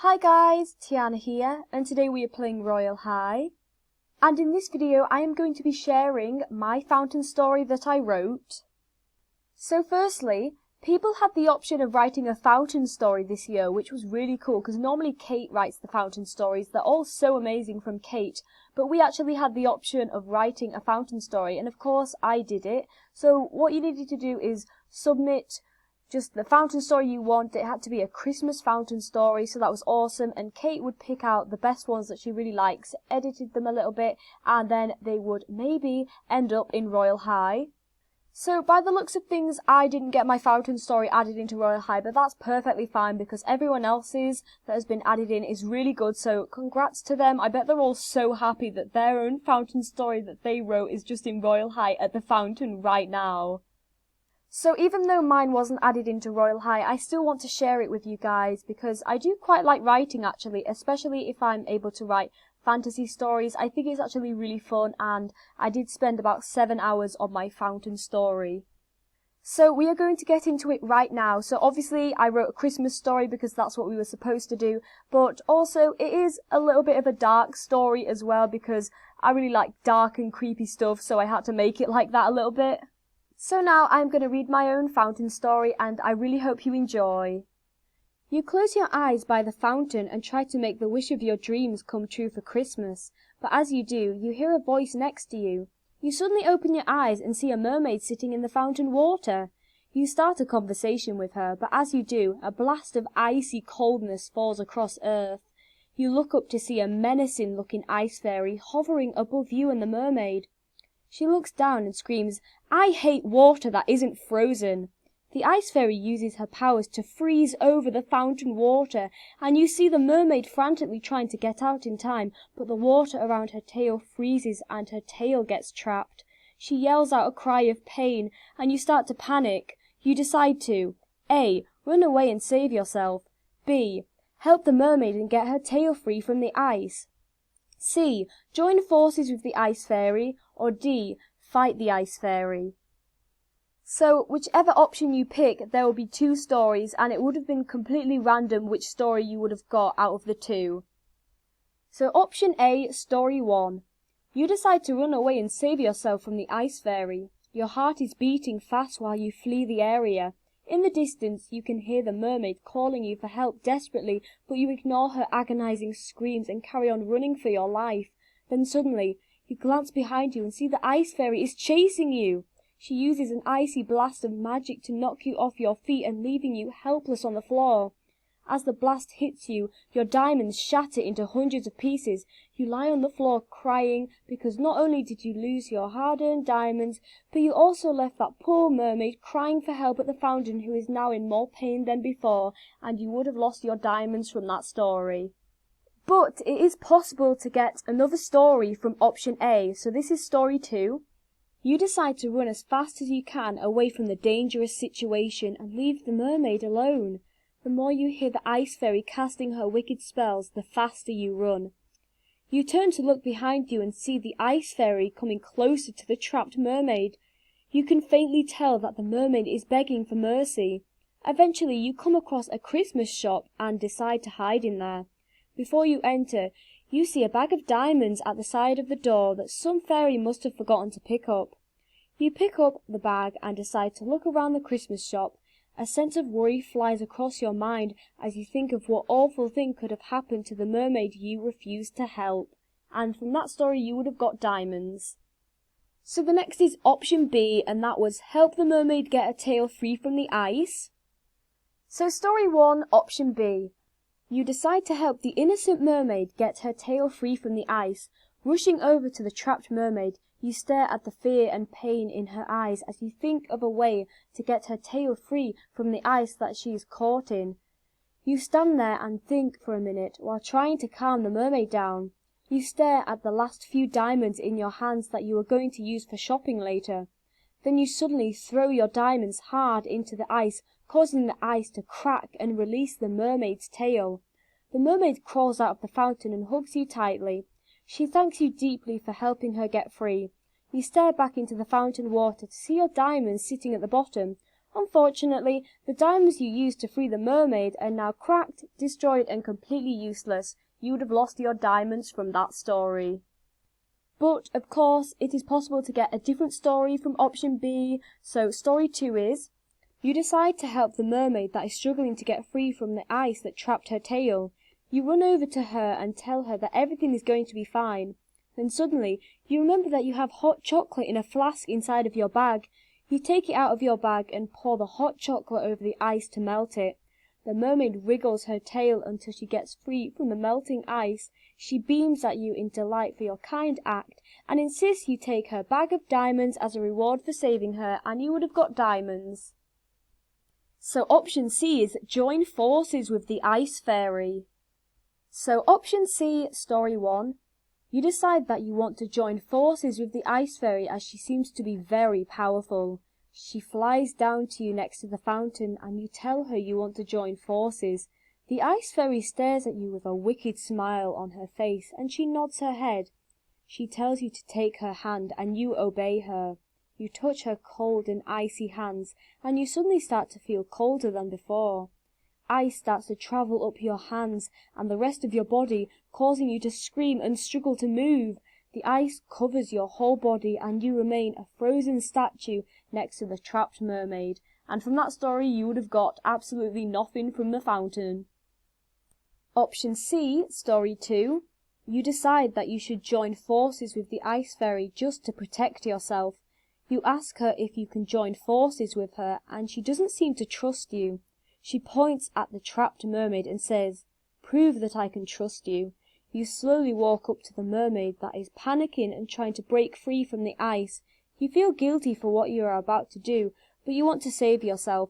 Hi guys, Tiana here, and today we are playing Royale High. And in this video I am going to be sharing my fountain story that I wrote. So firstly, people had the option of writing a fountain story this year, which was really cool because normally Kate writes the fountain stories. They're all so amazing from Kate, but we actually had the option of writing a fountain story, and of course I did it. So what you needed to do is submit just the fountain story you want. It had to be a Christmas fountain story, so that was awesome, and Kate would pick out the best ones that she really likes, edited them a little bit, and then they would maybe end up in Royale High. So by the looks of things, I didn't get my fountain story added into Royale High, but that's perfectly fine because everyone else's that has been added in is really good, so congrats to them. I bet they're all so happy that their own fountain story that they wrote is just in Royale High at the fountain right now. So even though mine wasn't added into Royale High, I still want to share it with you guys because I do quite like writing actually, especially if I'm able to write fantasy stories. I think it's actually really fun, and I did spend about 7 hours on my fountain story. So we are going to get into it right now. So obviously I wrote a Christmas story because that's what we were supposed to do, but also it is a little bit of a dark story as well because I really like dark and creepy stuff, so I had to make it like that a little bit. So now I'm going to read my own fountain story, and I really hope you enjoy. You close your eyes by the fountain and try to make the wish of your dreams come true for Christmas, but as you do, you hear a voice next to you. You suddenly open your eyes and see a mermaid sitting in the fountain water. You start a conversation with her, but as you do, a blast of icy coldness falls across Earth. You look up to see a menacing-looking ice fairy hovering above you and the mermaid. She looks down and screams, "I hate water that isn't frozen." The ice fairy uses her powers to freeze over the fountain water, and you see the mermaid frantically trying to get out in time, but the water around her tail freezes and her tail gets trapped. She yells out a cry of pain, and you start to panic. You decide to A. Run away and save yourself. B. Help the mermaid and get her tail free from the ice. C. Join forces with the ice fairy, or D. Fight the ice fairy. So whichever option you pick, there will be two stories, and it would have been completely random which story you would have got out of the two. So option A, story 1. You decide to run away and save yourself from the ice fairy. Your heart is beating fast while you flee the area. In the distance, you can hear the mermaid calling you for help desperately, but you ignore her agonizing screams and carry on running for your life. Then suddenly, you glance behind you and see the ice fairy is chasing you. She uses an icy blast of magic to knock you off your feet and leaving you helpless on the floor. As the blast hits you, your diamonds shatter into hundreds of pieces. You lie on the floor crying because not only did you lose your hard-earned diamonds, but you also left that poor mermaid crying for help at the fountain, who is now in more pain than before, and you would have lost your diamonds from that story. But it is possible to get another story from option A, so this is story 2. You decide to run as fast as you can away from the dangerous situation and leave the mermaid alone. The more you hear the ice fairy casting her wicked spells, the faster you run. You turn to look behind you and see the ice fairy coming closer to the trapped mermaid. You can faintly tell that the mermaid is begging for mercy. Eventually you come across a Christmas shop and decide to hide in there. Before you enter, you see a bag of diamonds at the side of the door that some fairy must have forgotten to pick up. You pick up the bag and decide to look around the Christmas shop. A sense of worry flies across your mind as you think of what awful thing could have happened to the mermaid you refused to help. And from that story you would have got diamonds. So the next is option B, and that was help the mermaid get her tail free from the ice. So story 1, option B. You decide to help the innocent mermaid get her tail free from the ice. Rushing over to the trapped mermaid, you stare at the fear and pain in her eyes as you think of a way to get her tail free from the ice that she is caught in. You stand there and think for a minute while trying to calm the mermaid down. You stare at the last few diamonds in your hands that you are going to use for shopping later. Then you suddenly throw your diamonds hard into the ice, causing the ice to crack and release the mermaid's tail. The mermaid crawls out of the fountain and hugs you tightly. She thanks you deeply for helping her get free. You stare back into the fountain water to see your diamonds sitting at the bottom. Unfortunately, the diamonds you used to free the mermaid are now cracked, destroyed and completely useless. You would have lost your diamonds from that story. But, of course, it is possible to get a different story from option B, so story 2 is, you decide to help the mermaid that is struggling to get free from the ice that trapped her tail. You run over to her and tell her that everything is going to be fine. Then suddenly, you remember that you have hot chocolate in a flask inside of your bag. You take it out of your bag and pour the hot chocolate over the ice to melt it. The mermaid wriggles her tail until she gets free from the melting ice. She beams at you in delight for your kind act and insists you take her bag of diamonds as a reward for saving her, and you would have got diamonds. So option C is join forces with the ice fairy. So option C, story 1. You decide that you want to join forces with the ice fairy as she seems to be very powerful. She flies down to you next to the fountain and you tell her you want to join forces. The ice fairy stares at you with a wicked smile on her face and she nods her head. She tells you to take her hand and you obey her. You touch her cold and icy hands and you suddenly start to feel colder than before. Ice starts to travel up your hands and the rest of your body, causing you to scream and struggle to move. The ice covers your whole body and you remain a frozen statue next to the trapped mermaid. And from that story you would have got absolutely nothing from the fountain. Option C, story 2. You decide that you should join forces with the ice fairy just to protect yourself. You ask her if you can join forces with her and she doesn't seem to trust you. She points at the trapped mermaid and says, "Prove that I can trust you." You slowly walk up to the mermaid that is panicking and trying to break free from the ice. You feel guilty for what you are about to do, but you want to save yourself.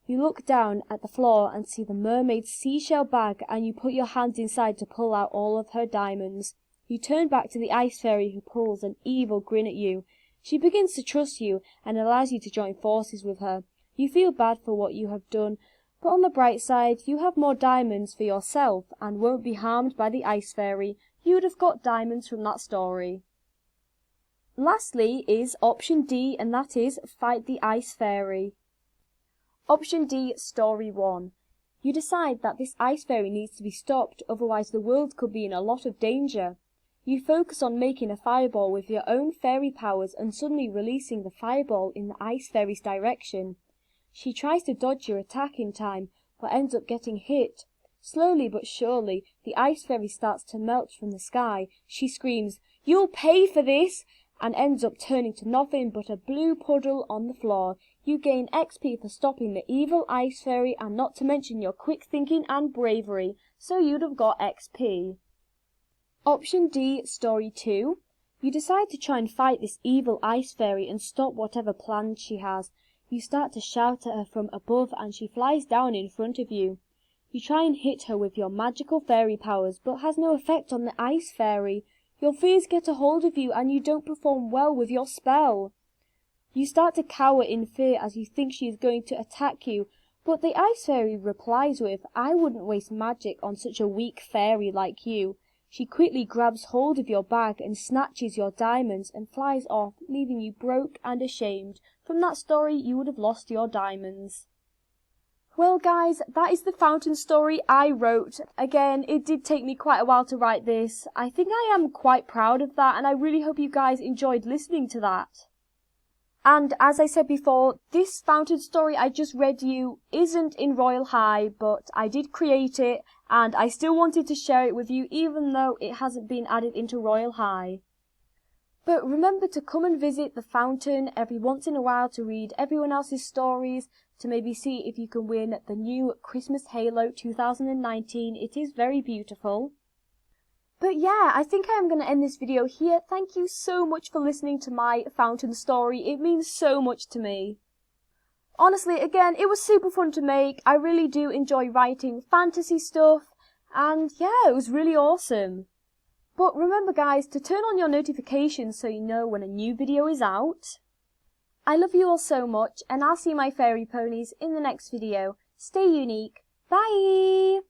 You look down at the floor and see the mermaid's seashell bag and you put your hand inside to pull out all of her diamonds. You turn back to the ice fairy who pulls an evil grin at you. She begins to trust you and allows you to join forces with her. You feel bad for what you have done, but on the bright side, you have more diamonds for yourself and won't be harmed by the ice fairy. You would have got diamonds from that story. Lastly is option D, and that is fight the ice fairy. Option D, story 1. You decide that this ice fairy needs to be stopped, otherwise the world could be in a lot of danger. You focus on making a fireball with your own fairy powers and suddenly releasing the fireball in the ice fairy's direction. She tries to dodge your attack in time, but ends up getting hit. Slowly but surely, the ice fairy starts to melt from the sky. She screams, "You'll pay for this!" and ends up turning to nothing but a blue puddle on the floor. You gain XP for stopping the evil ice fairy and not to mention your quick thinking and bravery, so you'd have got XP. Option D, story 2. You decide to try and fight this evil ice fairy and stop whatever plans she has. You start to shout at her from above and she flies down in front of you. You try and hit her with your magical fairy powers but has no effect on the ice fairy. Your fears get a hold of you and you don't perform well with your spell. You start to cower in fear as you think she is going to attack you, but the ice fairy replies with, "I wouldn't waste magic on such a weak fairy like you." She quickly grabs hold of your bag and snatches your diamonds and flies off, leaving you broke and ashamed. From that story, you would have lost your diamonds. Well guys, that is the fountain story I wrote. Again, it did take me quite a while to write this. I think I am quite proud of that and I really hope you guys enjoyed listening to that. And as I said before, this fountain story I just read you isn't in Royale High, but I did create it and I still wanted to share it with you even though it hasn't been added into Royale High. But remember to come and visit the fountain every once in a while to read everyone else's stories, to maybe see if you can win the new Christmas Halo 2019. It is very beautiful. But yeah, I think I am going to end this video here. Thank you so much for listening to my fountain story. It means so much to me. Honestly, again, it was super fun to make. I really do enjoy writing fantasy stuff. And yeah, it was really awesome. But remember guys, to turn on your notifications so you know when a new video is out. I love you all so much, and I'll see my fairy ponies in the next video. Stay unique. Bye!